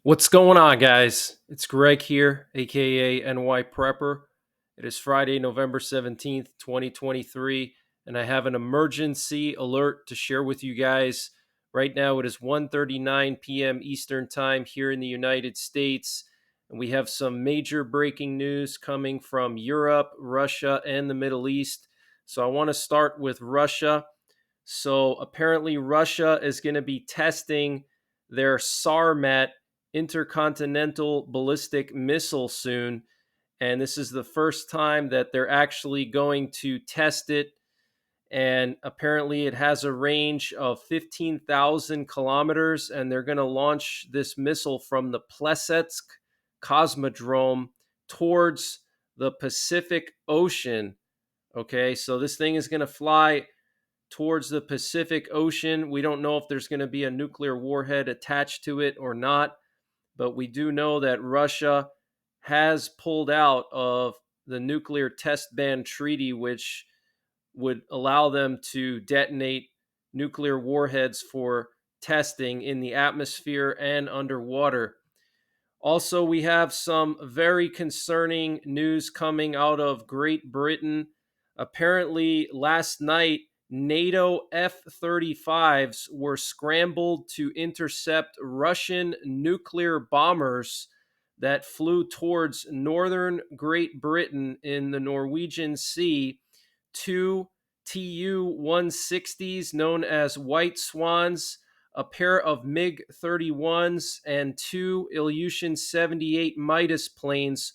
What's going on, guys? It's Greg here, aka NYPrepper. It is Friday, November 17th, 2023, and I have an emergency alert to share with you guys. Right now, it is 1:39 p.m. Eastern Time here in the United States, and we have some major breaking news coming from Europe, Russia, and the Middle East. So I want to start with Russia. So apparently, Russia is going to be testing their SARMAT intercontinental ballistic missile soon. And this is the first time that they're actually going to test it. And apparently, it has a range of 15,000 kilometers. And they're going to launch this missile from the Plesetsk Cosmodrome towards the Pacific Ocean. Okay, so this thing is going to fly towards the Pacific Ocean. We don't know if there's going to be a nuclear warhead attached to it or not, but we do know that Russia has pulled out of the nuclear test ban treaty, which would allow them to detonate nuclear warheads for testing in the atmosphere and underwater. Also, we have some very concerning news coming out of Great Britain. Apparently, last night, NATO F 35s were scrambled to intercept Russian nuclear bombers that flew towards northern Great Britain in the Norwegian Sea. Two Tu 160s, known as White Swans, a pair of MiG 31s, and two Ilyushin 78 Midas planes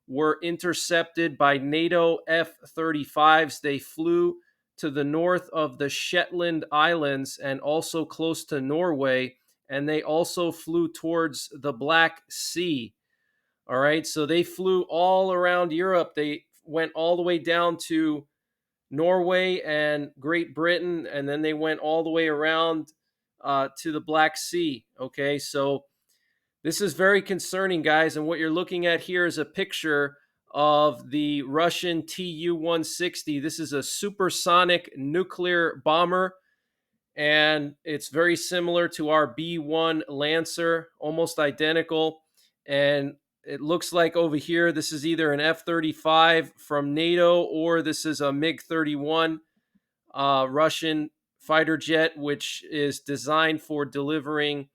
were intercepted by NATO F 35s. They flew to the north of the Shetland Islands and also close to Norway, and they also flew towards the Black Sea. All right, so they flew all around Europe. They went all the way down to Norway and Great Britain, and then they went all the way around to the Black Sea. Okay, so this is very concerning, guys. And what you're looking at here is a picture of the Russian Tu 160. This is a supersonic nuclear bomber, and it's very similar to our B 1 Lancer, almost identical. And it looks like over here, this is either an F 35 from NATO or this is a MiG 31 Russian fighter jet, which is designed for delivering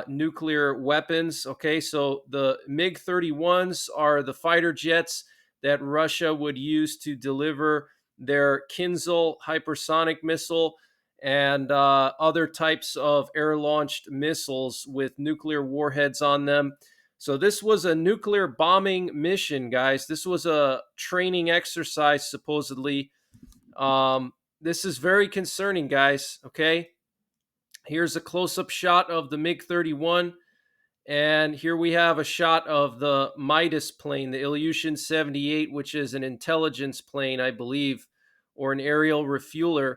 nuclear weapons. Okay, so the MiG 31s are the fighter jets that Russia would use to deliver their Kinzhal hypersonic missile and other types of air launched missiles with nuclear warheads on them. So, this was a nuclear bombing mission, guys. This was a training exercise, supposedly. This is very concerning, guys. Okay. Here's a close up shot of the MiG 31. And here we have a shot of the Midas plane, the Ilyushin 78, which is an intelligence plane, I believe, or an aerial refueler.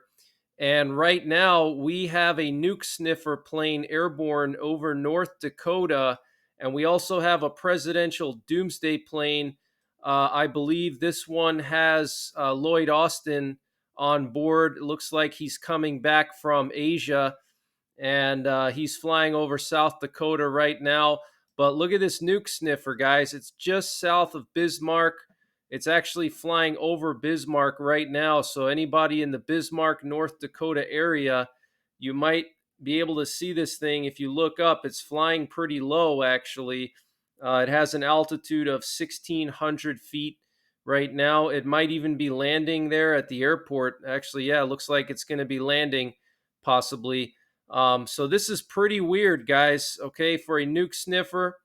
And right now, we have a nuke sniffer plane airborne over North Dakota. And we also have a presidential doomsday plane. I believe this one has Lloyd Austin on board. It looks like he's coming back from Asia, and he's flying over South Dakota right now. But look at this nuke sniffer, guys. It's just south of Bismarck. It's actually flying over Bismarck right now. So anybody in the Bismarck, North Dakota area, you might be able to see this thing. If you look up, it's flying pretty low, actually. It has an altitude of 1,600 feet right now. It might even be landing there at the airport. Actually, yeah, it looks like it's going to be landing possibly. So this is pretty weird, guys. Okay, for a nuke sniffer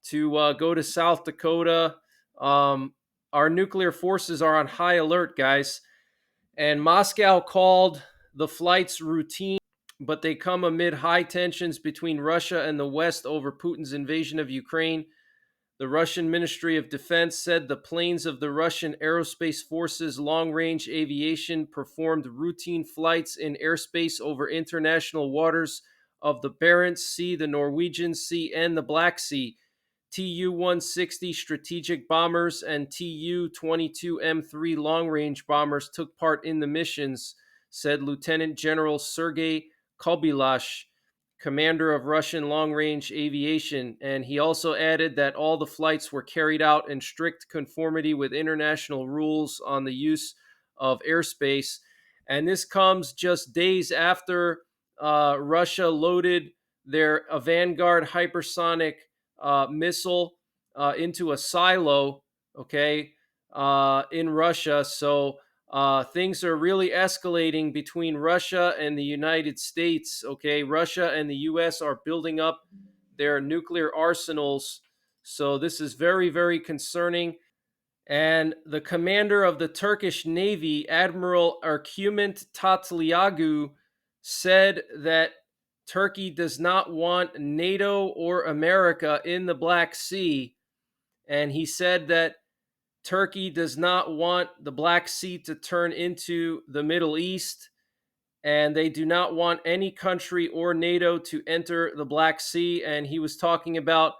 to go to South Dakota. Our nuclear forces are on high alert, guys. And Moscow called the flights routine, but they come amid high tensions between Russia and the West over Putin's invasion of Ukraine. The Russian Ministry of Defense said the planes of the Russian Aerospace Forces long-range aviation performed routine flights in airspace over international waters of the Barents Sea, the Norwegian Sea, and the Black Sea. Tu-160 strategic bombers and Tu-22M3 long-range bombers took part in the missions, said Lieutenant General Sergei Kobylash, commander of Russian long-range aviation. And he also added that all the flights were carried out in strict conformity with international rules on the use of airspace. And this comes just days after Russia loaded their Vanguard hypersonic missile into a silo, okay, in Russia. So things are really escalating between Russia and the United States. Okay, Russia and the U.S. are building up their nuclear arsenals. So this is very, very concerning. And the commander of the Turkish Navy, Admiral Ercüment Tatlıagu, said that Turkey does not want NATO or America in the Black Sea. And he said that Turkey does not want the Black Sea to turn into the Middle East, and they do not want any country or NATO to enter the Black Sea. And he was talking about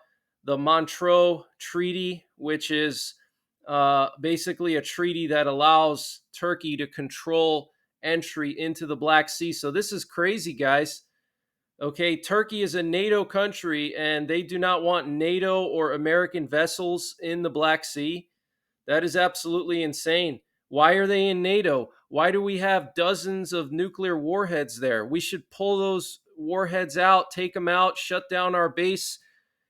the Montreux Treaty, which is basically a treaty that allows Turkey to control entry into the Black Sea. So this is crazy, guys. Okay, Turkey is a NATO country, and they do not want NATO or American vessels in the Black Sea. That is absolutely insane. Why are they in NATO? Why do we have dozens of nuclear warheads there? We should pull those warheads out, take them out, shut down our base,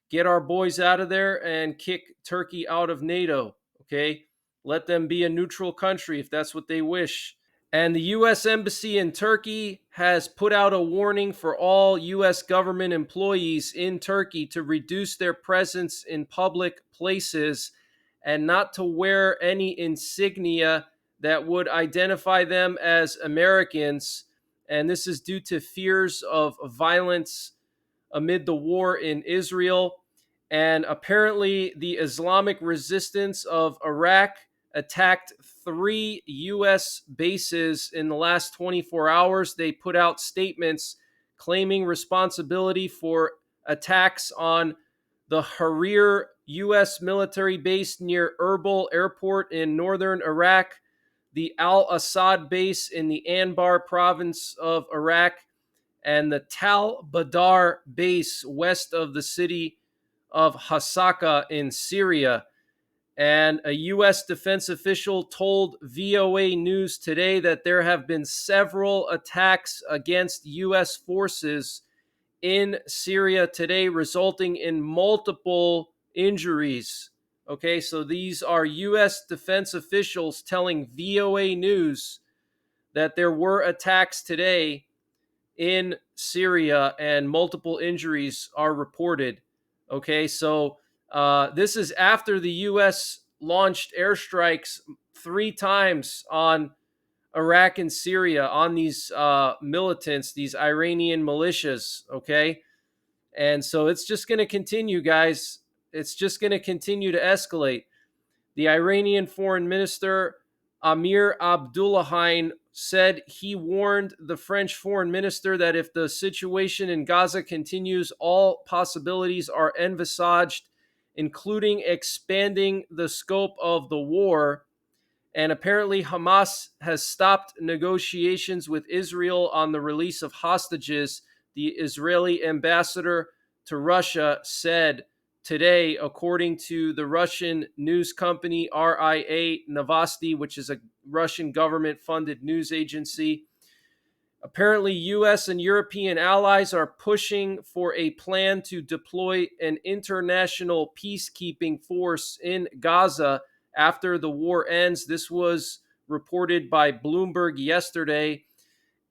get our boys out of there, and kick Turkey out of NATO. Okay? Let them be a neutral country if that's what they wish. And the U.S. Embassy in Turkey has put out a warning for all U.S. government employees in Turkey to reduce their presence in public places and not to wear any insignia that would identify them as Americans. And this is due to fears of violence amid the war in Israel. And apparently, the Islamic resistance of Iraq attacked 3 U.S. bases in the last 24 hours. They put out statements claiming responsibility for attacks on the Harir U.S. military base near Erbil Airport in northern Iraq, the Al Assad base in the Anbar province of Iraq, and the Tal Badar base west of the city of Hasaka in Syria. And a U.S. defense official told VOA News today that there have been several attacks against U.S. forces in Syria today, resulting in multiple injuries. Okay, so these are U.S. defense officials telling VOA News that there were attacks today in Syria and multiple injuries are reported. Okay, so this is after the U.S. launched airstrikes 3 times on Iraq and Syria on these militants, these Iranian militias. Okay, and so it's just going to continue, guys. It's just going to continue to escalate. The Iranian foreign minister Amir Abdullahian said he warned the French foreign minister that if the situation in Gaza continues, all possibilities are envisaged, including expanding the scope of the war. And apparently, Hamas has stopped negotiations with Israel on the release of hostages, the Israeli ambassador to Russia said today, according to the Russian news company RIA Novosti, which is a Russian government-funded news agency. Apparently, U.S. and European allies are pushing for a plan to deploy an international peacekeeping force in Gaza after the war ends. This was reported by Bloomberg yesterday.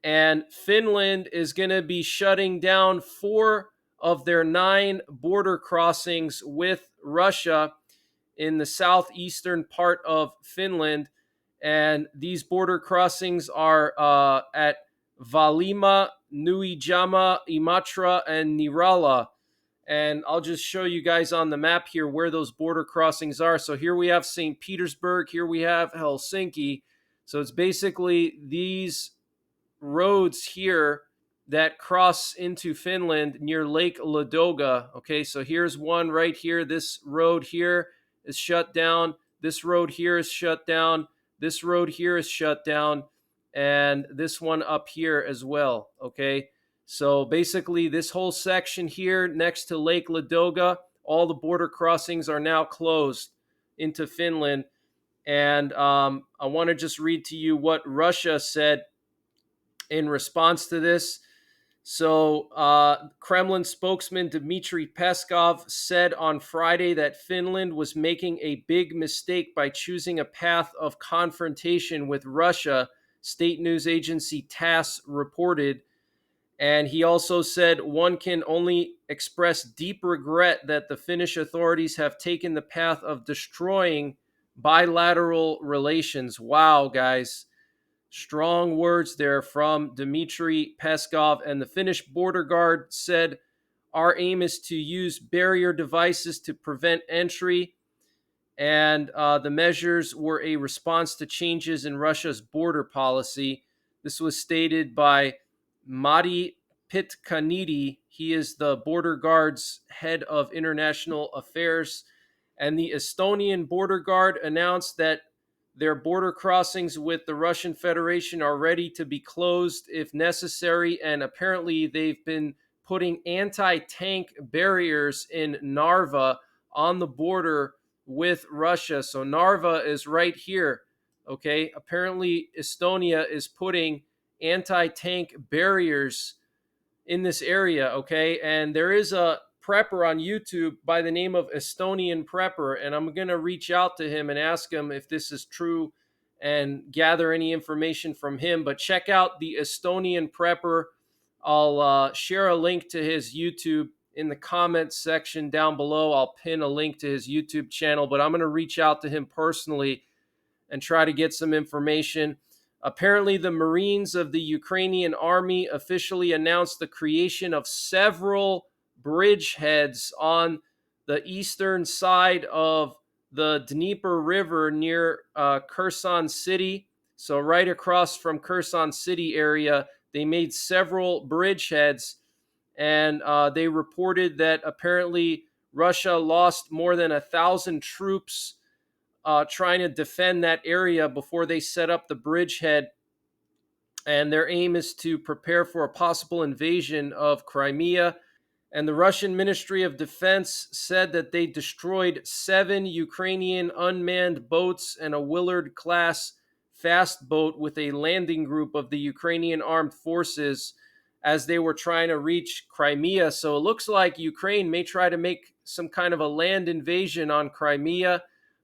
And Finland is going to be shutting down 4 of their 9 border crossings with Russia in the southeastern part of Finland. And these border crossings are at Valima, Nuijama, Imatra, and Nirala. And I'll just show you guys on the map here where those border crossings are. So here we have St. Petersburg, here we have Helsinki. So it's basically these roads here that cross into Finland near Lake Ladoga. Okay, so here's one right here. This road here is shut down. This road here is shut down. This road here is shut down. And this one up here as well. Okay, So basically, this whole section here next to Lake Ladoga, all the border crossings are now closed into Finland. And I want to just read to you what Russia said in response to this. So, Kremlin spokesman Dmitry Peskov said on Friday that Finland was making a big mistake by choosing a path of confrontation with Russia, state news agency TASS reported. And he also said one can only express deep regret that the Finnish authorities have taken the path of destroying bilateral relations. Wow, guys. Strong words there from Dmitry Peskov. And the Finnish border guard said, our aim is to use barrier devices to prevent entry. And the measures were a response to changes in Russia's border policy. This was stated by Matti Pitkanidi. He is the border guard's head of international affairs. And the Estonian border guard announced that their border crossings with the Russian Federation are ready to be closed if necessary. And apparently, they've been putting anti tank barriers in Narva on the border with Russia. So Narva is right here. Okay. Apparently, Estonia is putting anti tank barriers in this area. Okay. And there is a prepper on YouTube by the name of NYPrepper, and I'm going to reach out to him and ask him if this is true and gather any information from him. But check out the NYPrepper. I'll share a link to his YouTube in the comments section down below. I'll pin a link to his YouTube channel, but I'm going to reach out to him personally and try to get some information. Apparently, the Marines of the Ukrainian army officially announced the creation of several bridgeheads on the eastern side of the Dnieper River near Kherson City. So right across from Kherson City area, they made several bridgeheads, and they reported that apparently Russia lost more than 1,000 troops trying to defend that area before they set up the bridgehead. And their aim is to prepare for a possible invasion of Crimea. And the Russian Ministry of Defense said that they destroyed 7 Ukrainian unmanned boats and a Willard-class fast boat with a landing group of the Ukrainian armed forces as they were trying to reach Crimea. So it looks like Ukraine may try to make some kind of a land invasion on Crimea,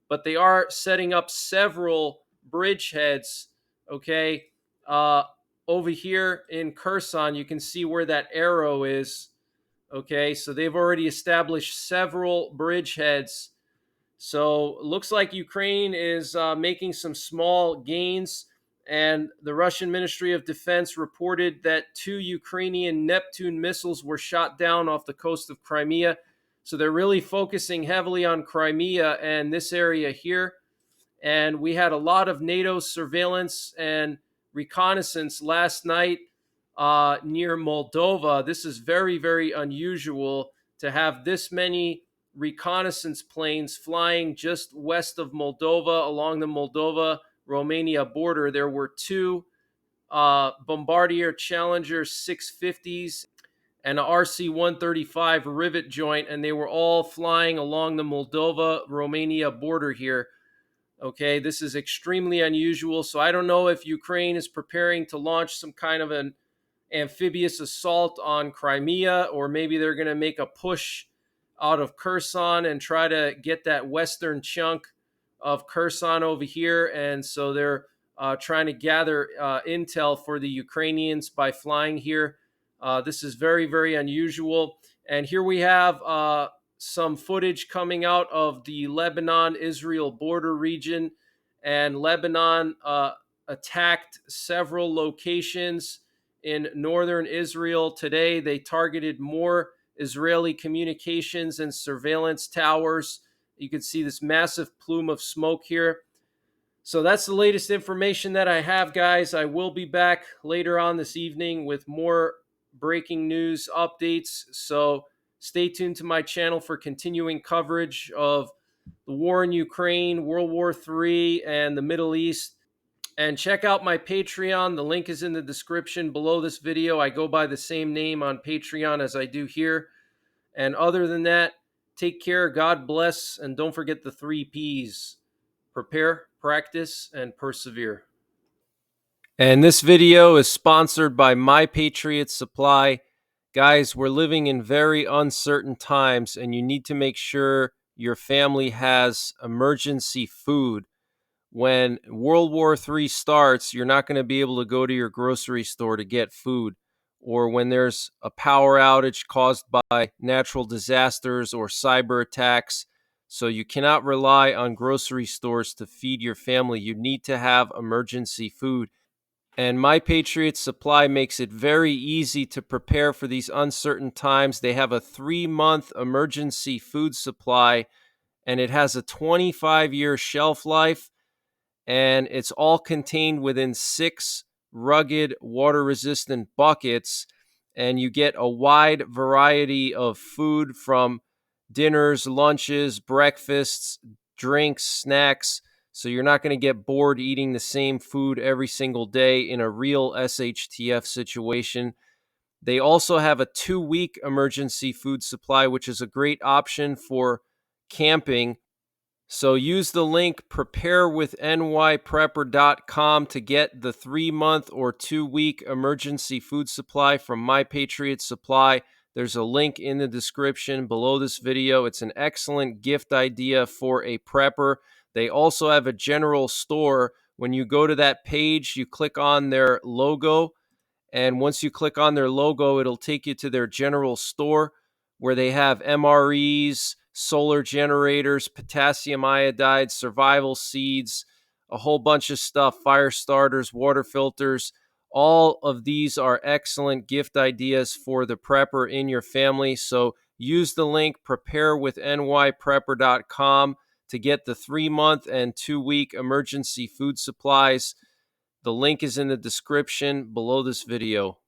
but they are setting up several bridgeheads, okay? Over here in Kherson, you can see where that arrow is. Okay, so they've already established several bridgeheads. So it looks like Ukraine is making some small gains. And the Russian Ministry of Defense reported that 2 Ukrainian Neptune missiles were shot down off the coast of Crimea. So they're really focusing heavily on Crimea and this area here. And we had a lot of NATO surveillance and reconnaissance last night near Moldova. This is very, very unusual to have this many reconnaissance planes flying just west of Moldova along the Moldova-Romania border. There were 2 Bombardier Challenger 650s and a RC-135 rivet joint, and they were all flying along the Moldova-Romania border here. Okay, this is extremely unusual. So I don't know if Ukraine is preparing to launch some kind of an amphibious assault on Crimea, or maybe they're going to make a push out of Kherson and try to get that western chunk of Kherson over here. And so they're trying to gather intel for the Ukrainians by flying here. This is very, very unusual. And here we have some footage coming out of the Lebanon-Israel border region. And Lebanon attacked several locations in northern Israel today. They targeted more Israeli communications and surveillance towers. You can see this massive plume of smoke here. So that's the latest information that I have, guys. I will be back later on this evening with more breaking news updates. So stay tuned to my channel for continuing coverage of the war in Ukraine, World War III, and the Middle East. And check out my Patreon. The link is in the description below this video. I go by the same name on Patreon as I do here. And other than that, take care, God bless, and don't forget the 3 P's: prepare, practice, and persevere. And this video is sponsored by NYPrepper Supply. Guys, we're living in very uncertain times, and you need to make sure your family has emergency food. When World War III starts, you're not going to be able to go to your grocery store to get food. Or when there's a power outage caused by natural disasters or cyber attacks. So you cannot rely on grocery stores to feed your family. You need to have emergency food. And NYPrepper Supply makes it very easy to prepare for these uncertain times. They have a 3-month emergency food supply, and it has a 25-year shelf life, and it's all contained within 6 rugged, water-resistant buckets, and you get a wide variety of food from dinners, lunches, breakfasts, drinks, snacks, so you're not going to get bored eating the same food every single day in a real SHTF situation. They also have a 2-week emergency food supply, which is a great option for camping. So use the link preparewithnyprepper.com to get the 3-month or 2-week emergency food supply from NYPrepper Supply. There's a link in the description below this video. It's an excellent gift idea for a prepper. They also have a general store. When you go to that page, you click on their logo, and once you click on their logo, it'll take you to their general store where they have MREs, solar generators, potassium iodide, survival seeds, a whole bunch of stuff, fire starters, water filters. All of these are excellent gift ideas for the prepper in your family. So use the link preparewithnyprepper.com to get the 3-month and 2-week emergency food supplies. The link is in the description below this video.